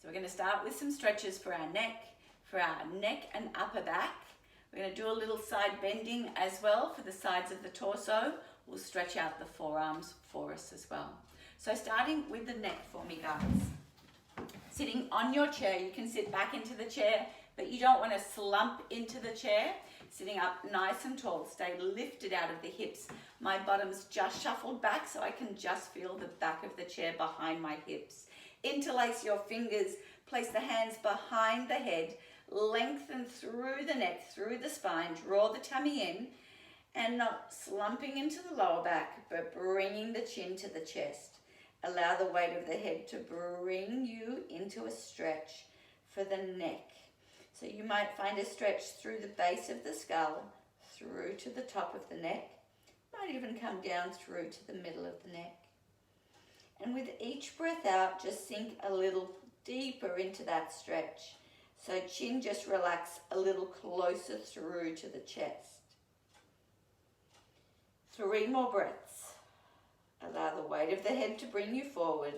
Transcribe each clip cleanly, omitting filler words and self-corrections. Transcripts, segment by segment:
So we're going to start with some stretches for our neck and upper back. We're going to do a little side bending as well for the sides of the torso. We'll stretch out the forearms for us as well. So starting with the neck for me, guys. Sitting on your chair, you can sit back into the chair, but you don't want to slump into the chair. Sitting up nice and tall, stay lifted out of the hips. My bottom's just shuffled back so I can just feel the back of the chair behind my hips. Interlace your fingers, place the hands behind the head, lengthen through the neck, through the spine, draw the tummy in, and not slumping into the lower back, but bringing the chin to the chest. Allow the weight of the head to bring you into a stretch for the neck. So you might find a stretch through the base of the skull, through to the top of the neck, might even come down through to the middle of the neck. And with each breath out, just sink a little deeper into that stretch. So chin just relax a little closer through to the chest. 3 more breaths. Allow the weight of the head to bring you forward.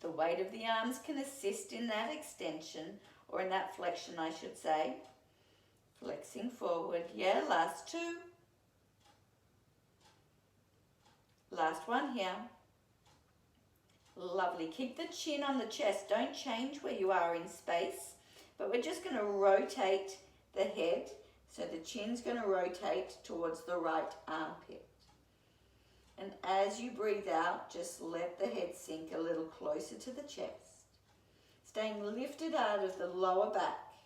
The weight of the arms can assist in that extension, or in that flexion, I should say. Flexing forward. Yeah, last 2. Last one here. Lovely. Keep the chin on the chest. Don't change where you are in space, but we're just going to rotate the head. So the chin's going to rotate towards the right armpit. And as you breathe out, just let the head sink a little closer to the chest. Staying lifted out of the lower back.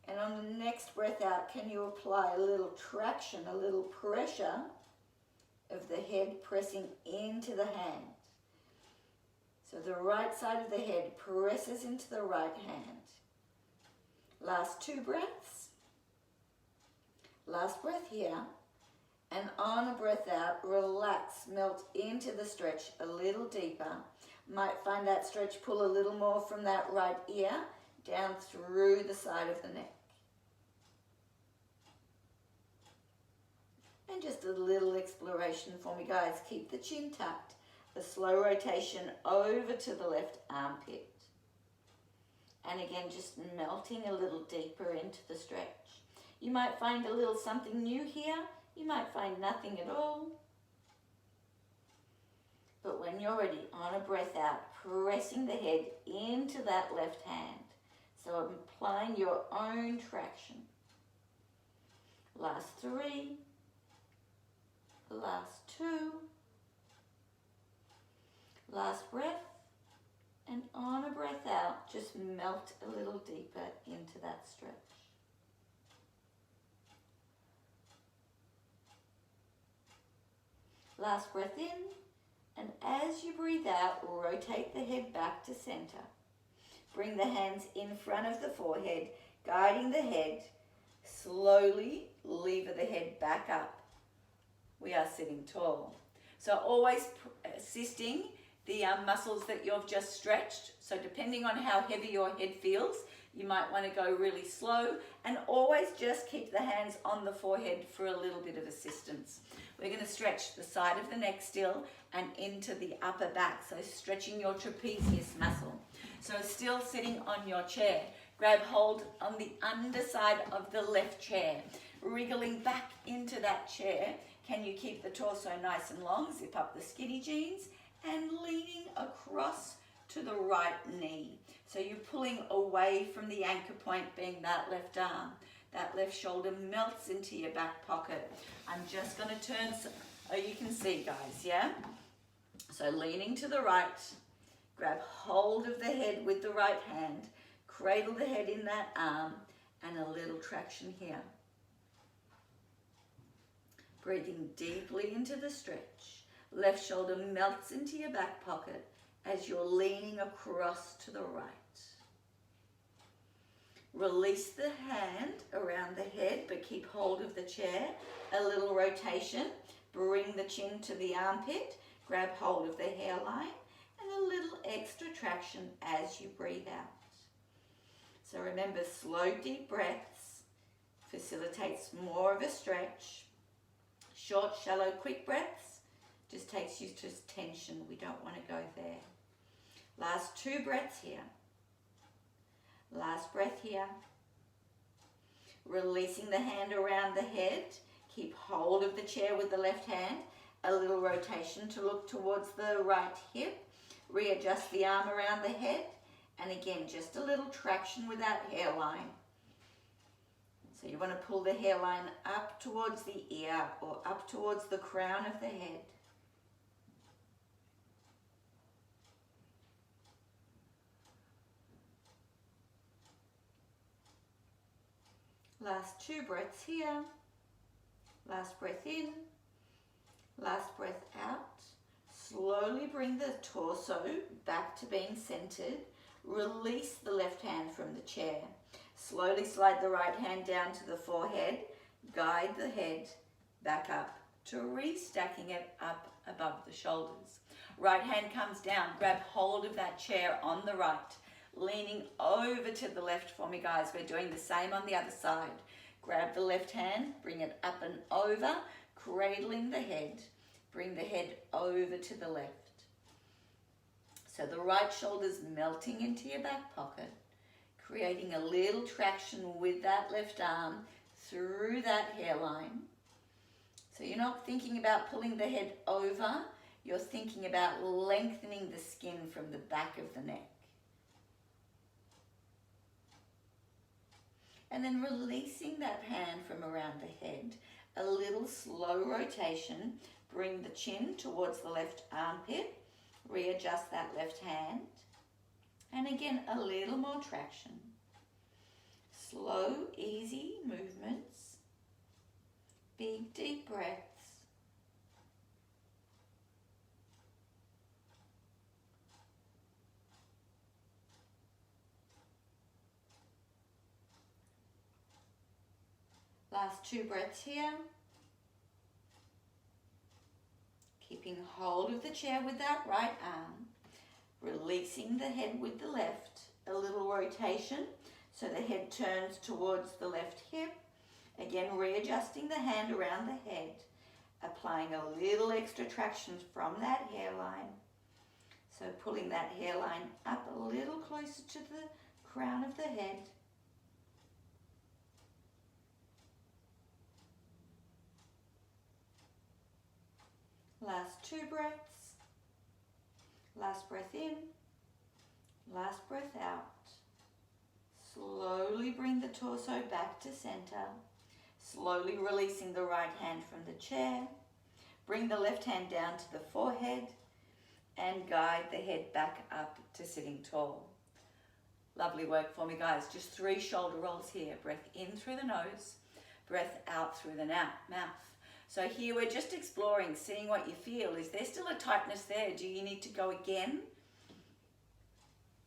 And on the next breath out, can you apply a little traction, a little pressure of the head pressing into the hand. So the right side of the head presses into the right hand. Last 2 breaths. Last breath here. And on a breath out, relax, melt into the stretch a little deeper. Might find that stretch pull a little more from that right ear down through the side of the neck. And just a little exploration for me, guys. Keep the chin tucked. A slow rotation over to the left armpit. And again, just melting a little deeper into the stretch. You might find a little something new here. You might find nothing at all. But when you're ready, on a breath out, pressing the head into that left hand. So applying your own traction. Last 3. Last 2. Last breath. And on a breath out, just melt a little deeper into that stretch. Last breath in. And as you breathe out, rotate the head back to center. Bring the hands in front of the forehead, guiding the head. Slowly lever the head back up. We are sitting tall. So always assisting the muscles that you've just stretched. So depending on how heavy your head feels, you might want to go really slow, and always just keep the hands on the forehead for a little bit of assistance. We're going to stretch the side of the neck still and into the upper back. So stretching your trapezius muscle. So still sitting on your chair. Grab hold on the underside of the left chair. Wriggling back into that chair. Can you keep the torso nice and long? Zip up the skinny jeans and leaning across to the right knee. So you're pulling away from the anchor point being that left arm. That left shoulder melts into your back pocket. I'm just going to turn, oh, you can see, guys, yeah? So leaning to the right, grab hold of the head with the right hand, cradle the head in that arm, and a little traction here. Breathing deeply into the stretch. Left shoulder melts into your back pocket as you're leaning across to the right. Release the hand around the head, but keep hold of the chair. A little rotation. Bring the chin to the armpit. Grab hold of the hairline. And a little extra traction as you breathe out. So remember, slow, deep breaths facilitates more of a stretch. Short, shallow, quick breaths just takes you to tension. We don't want to go there. Last 2 breaths here. Last breath here. Releasing the hand around the head. Keep hold of the chair with the left hand. A little rotation to look towards the right hip. Readjust the arm around the head. And again, just a little traction with that hairline. So you want to pull the hairline up towards the ear or up towards the crown of the head. Last 2 breaths here. Last breath in. Last breath out. Slowly bring the torso back to being centered. Release the left hand from the chair. Slowly slide the right hand down to the forehead. Guide the head back up to restacking it up above the shoulders. Right hand comes down. Grab hold of that chair on the right. Leaning over to the left for me, guys. We're doing the same on the other side. Grab the left hand, bring it up and over, cradling the head. Bring the head over to the left. So the right shoulder's melting into your back pocket, creating a little traction with that left arm through that hairline. So you're not thinking about pulling the head over, you're thinking about lengthening the skin from the back of the neck. And then releasing that hand from around the head, a little slow rotation. Bring the chin towards the left armpit. Readjust that left hand. And again, a little more traction. Slow, easy movements. Big, deep breaths. Last 2 breaths here. Keeping hold of the chair with that right arm. Releasing the head with the left. A little rotation so the head turns towards the left hip. Again, readjusting the hand around the head. Applying a little extra traction from that hairline. So pulling that hairline up a little closer to the crown of the head. Last 2 breaths. Last breath in. Last breath out. Slowly bring the torso back to center. Slowly releasing the right hand from the chair. Bring the left hand down to the forehead and guide the head back up to sitting tall. Lovely work for me, guys. Just 3 shoulder rolls here. Breath in through the nose, breath out through the mouth. So here we're just exploring, seeing what you feel. Is there still a tightness there? Do you need to go again?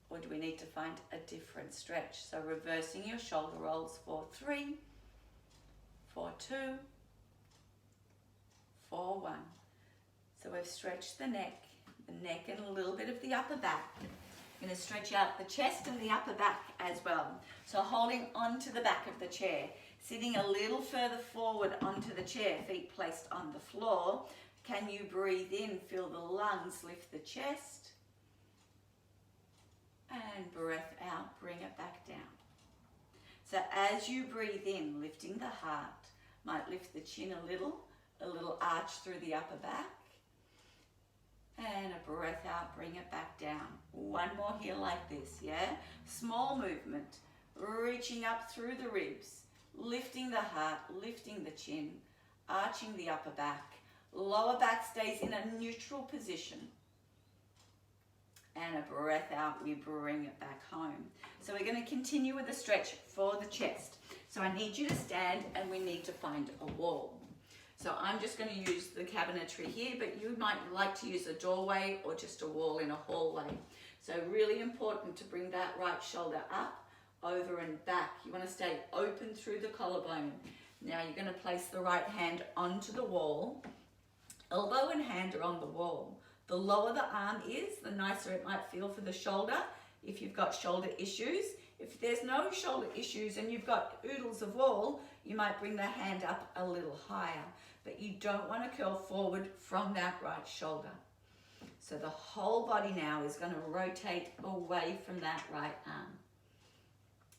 Or do we need to find a different stretch? So reversing your shoulder rolls for 3, for 2, for 1. So we've stretched the neck and a little bit of the upper back. I'm going to stretch out the chest and the upper back as well. So holding onto the back of the chair. Sitting a little further forward onto the chair, feet placed on the floor. Can you breathe in, feel the lungs, lift the chest. And breath out, bring it back down. So as you breathe in, lifting the heart, might lift the chin a little arch through the upper back. And a breath out, bring it back down. 1 more here like this, yeah? Small movement, reaching up through the ribs. Lifting the heart, lifting the chin, arching the upper back. Lower back stays in a neutral position. And a breath out, we bring it back home. So we're going to continue with the stretch for the chest. So I need you to stand and we need to find a wall. So I'm just going to use the cabinetry here, but you might like to use a doorway or just a wall in a hallway. So really important to bring that right shoulder up, over and back. You want to stay open through the collarbone. Now you're going to place the right hand onto the wall. Elbow and hand are on the wall. The lower the arm is, the nicer it might feel for the shoulder if you've got shoulder issues. If there's no shoulder issues and you've got oodles of wall, you might bring the hand up a little higher. But you don't want to curl forward from that right shoulder. So the whole body now is going to rotate away from that right arm.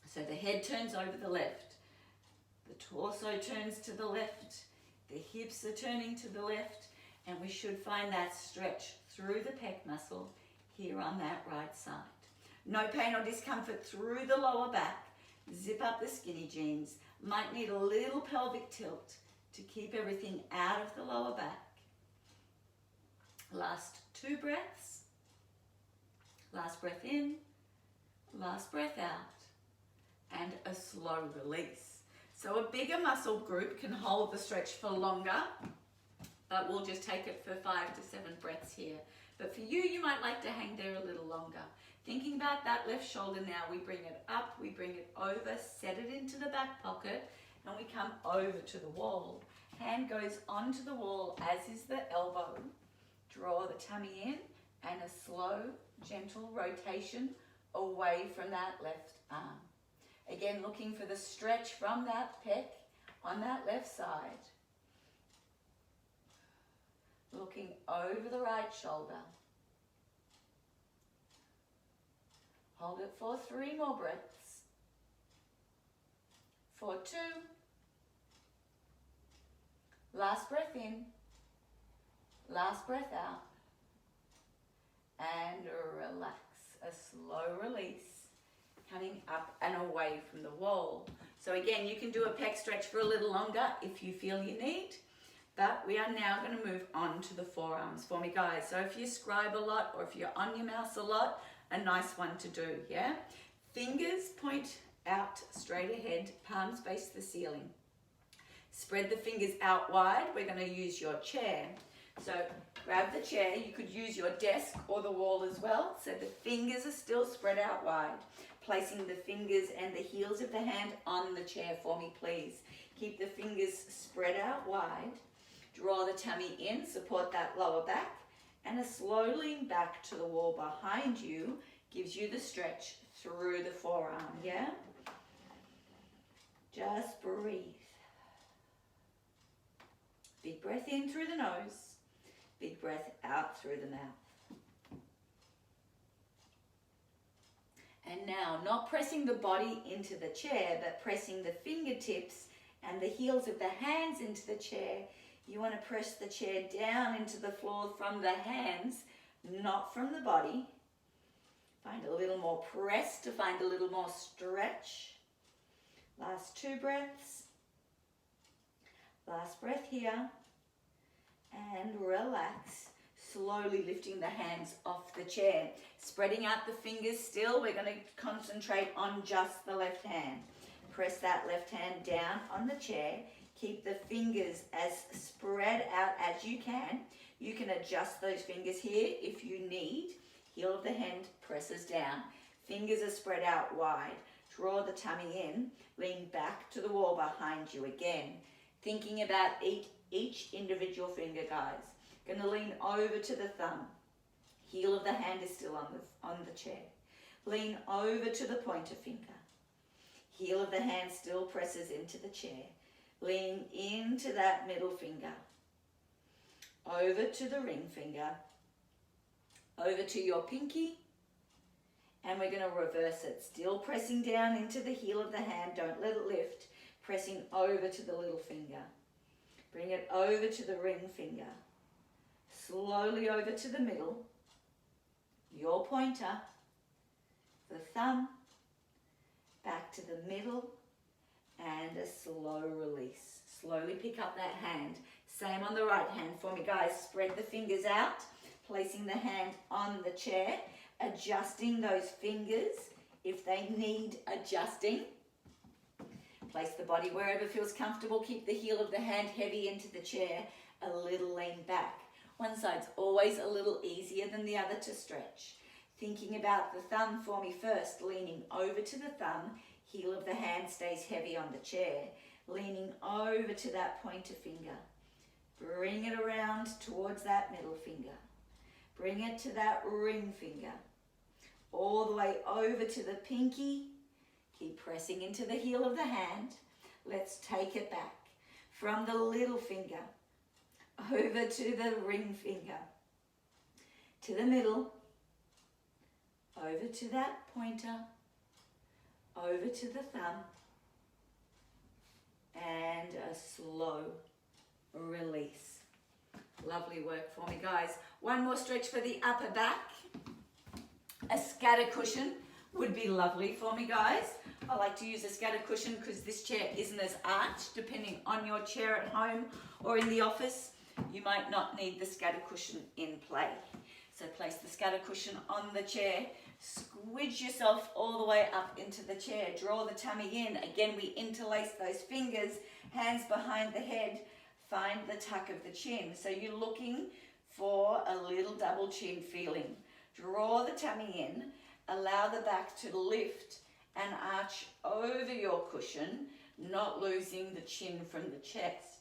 So the head turns over the left, the torso turns to the left, the hips are turning to the left, and we should find that stretch through the pec muscle here on that right side. No pain or discomfort through the lower back. Zip up the skinny jeans. Might need a little pelvic tilt to keep everything out of the lower back. Last 2 breaths. Last breath in, last breath out, and a slow release. So a bigger muscle group can hold the stretch for longer, but we'll just take it for 5 to 7 breaths here. But for you, you might like to hang there a little longer. Thinking about that left shoulder now, we bring it up, we bring it over, set it into the back pocket, and we come over to the wall. Hand goes onto the wall, as is the elbow. Draw the tummy in, and a slow, gentle rotation away from that left arm. Again, looking for the stretch from that pec on that left side. Looking over the right shoulder. Hold it for 3 more breaths. For 2. Last breath in. Last breath out. And relax. A slow release. Coming up and away from the wall. So again, you can do a pec stretch for a little longer if you feel you need. But we are now going to move on to the forearms for me, guys. So if you scribe a lot or if you're on your mouse a lot, a nice one to do, yeah? Fingers point out straight ahead, palms face the ceiling. Spread the fingers out wide. We're going to use your chair. So grab the chair. You could use your desk or the wall as well. So the fingers are still spread out wide. Placing the fingers and the heels of the hand on the chair for me, please. Keep the fingers spread out wide. Draw the tummy in, support that lower back, and a slow lean back to the wall behind you gives you the stretch through the forearm, yeah? Just breathe. Big breath in through the nose, big breath out through the mouth. And now, not pressing the body into the chair, but pressing the fingertips and the heels of the hands into the chair. You want to press the chair down into the floor from the hands, not from the body. Find a little more press to find a little more stretch. Last 2 breaths. Last breath here. And relax. Slowly lifting the hands off the chair. Spreading out the fingers still. We're going to concentrate on just the left hand. Press that left hand down on the chair. Keep the fingers as spread out as you can. You can adjust those fingers here if you need. Heel of the hand presses down. Fingers are spread out wide. Draw the tummy in. Lean back to the wall behind you again. Thinking about each individual finger, guys. Going to lean over to the thumb. Heel of the hand is still on the chair. Lean over to the pointer finger. Heel of the hand still presses into the chair. Lean into that middle finger. Over to the ring finger. Over to your pinky. And we're going to reverse it. Still pressing down into the heel of the hand. Don't let it lift. Pressing over to the little finger. Bring it over to the ring finger. Slowly over to the middle. Your pointer. The thumb. Back to the middle. And a slow release. Slowly pick up that hand. Same on the right hand for me, guys. Spread the fingers out. Placing the hand on the chair. Adjusting those fingers if they need adjusting. Place the body wherever feels comfortable. Keep the heel of the hand heavy into the chair. A little lean back. One side's always a little easier than the other to stretch. Thinking about the thumb for me first. Leaning over to the thumb. Heel of the hand stays heavy on the chair. Leaning over to that pointer finger. Bring it around towards that middle finger. Bring it to that ring finger. All the way over to the pinky. Keep pressing into the heel of the hand. Let's take it back. From the little finger. Over to the ring finger. To the middle. Over to that pointer. over to the thumb, and a slow release. Lovely work for me, guys. One more stretch for the upper back. A scatter cushion would be lovely for me, guys. I like to use a scatter cushion because this chair isn't as arched. Depending on your chair at home or in the office, you might not need the scatter cushion in play. So place the scatter cushion on the chair, squidge yourself all the way up into the chair, draw the tummy in. Again, we interlace those fingers, hands behind the head, find the tuck of the chin. So you're looking for a little double chin feeling. Draw the tummy in, allow the back to lift and arch over your cushion, not losing the chin from the chest.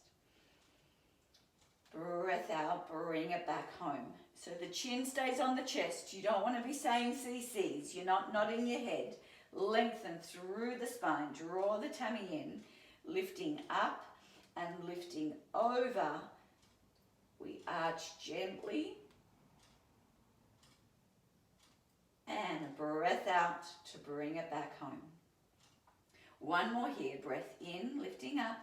Breath out, bring it back home. So the chin stays on the chest. You don't want to be saying CCs. You're not nodding your head. Lengthen through the spine. Draw the tummy in, lifting up and lifting over. We arch gently. And breath out to bring it back home. One more here. Breath in, lifting up.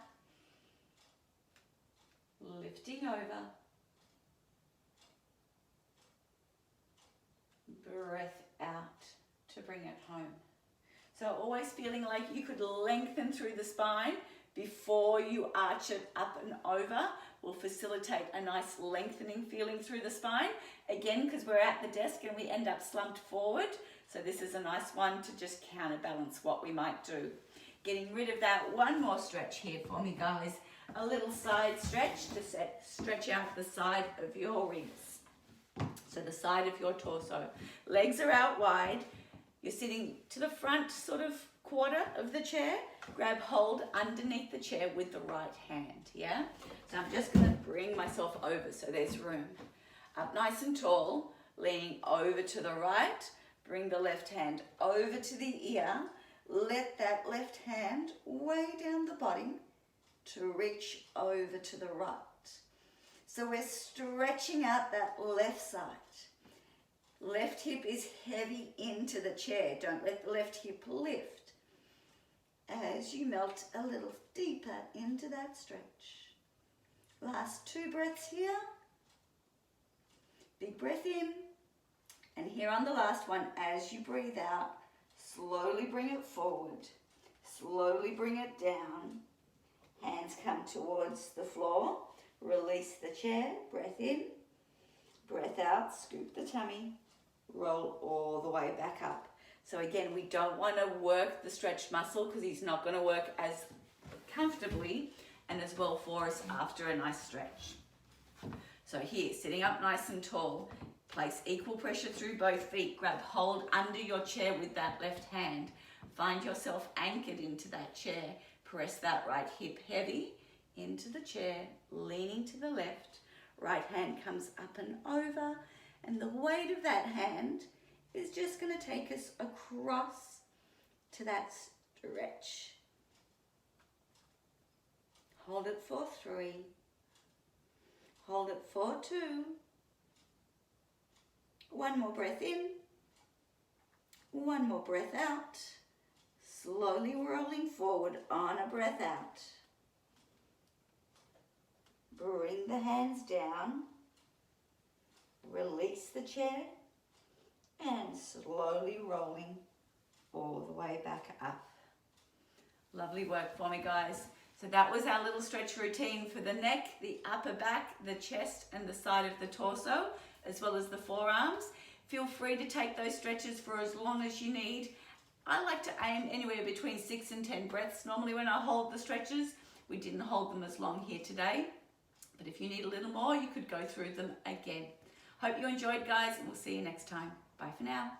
Lifting over. Breath out to bring it home. So always feeling like you could lengthen through the spine before you arch it up and over will facilitate a nice lengthening feeling through the spine. Again, because we're at the desk and we end up slumped forward. So this is a nice one to just counterbalance what we might do. Getting rid of that. One more stretch here for me, guys. A little side stretch to stretch out the side of your ribs. So the side of your torso. Legs are out wide. You're sitting to the front sort of quarter of the chair. Grab hold underneath the chair with the right hand, yeah? So I'm just going to bring myself over so there's room. Up nice and tall, leaning over to the right. Bring the left hand over to the ear. Let that left hand way down the body to reach over to the right. So we're stretching out that left side. Left hip is heavy into the chair. Don't let the left hip lift as you melt a little deeper into that stretch. Last 2 breaths here. Big breath in. And here on the last one, as you breathe out, slowly bring it forward. Slowly bring it down. Hands come towards the floor. Release the chair. Breath in. Breath out. Scoop the tummy. Roll all the way back up. So again, we don't want to work the stretched muscle because he's not going to work as comfortably and as well for us after a nice stretch. So here, sitting up nice and tall, place equal pressure through both feet. Grab hold under your chair with that left hand. Find yourself anchored into that chair. Press that right hip heavy into the chair, leaning to the left. Right hand comes up and over, and the weight of that hand is just going to take us across to that stretch. Hold it for 3. Hold it for 2. One more breath in. One more breath out. Slowly rolling forward on a breath out. Bring the hands down. Release the chair. And slowly rolling all the way back up. Lovely work for me, guys. So that was our little stretch routine for the neck, the upper back, the chest, and the side of the torso, as well as the forearms. Feel free to take those stretches for as long as you need. I like to aim anywhere between 6 and 10 breaths. Normally when I hold the stretches, we didn't hold them as long here today. But if you need a little more, you could go through them again. Hope you enjoyed, guys, and we'll see you next time. Bye for now.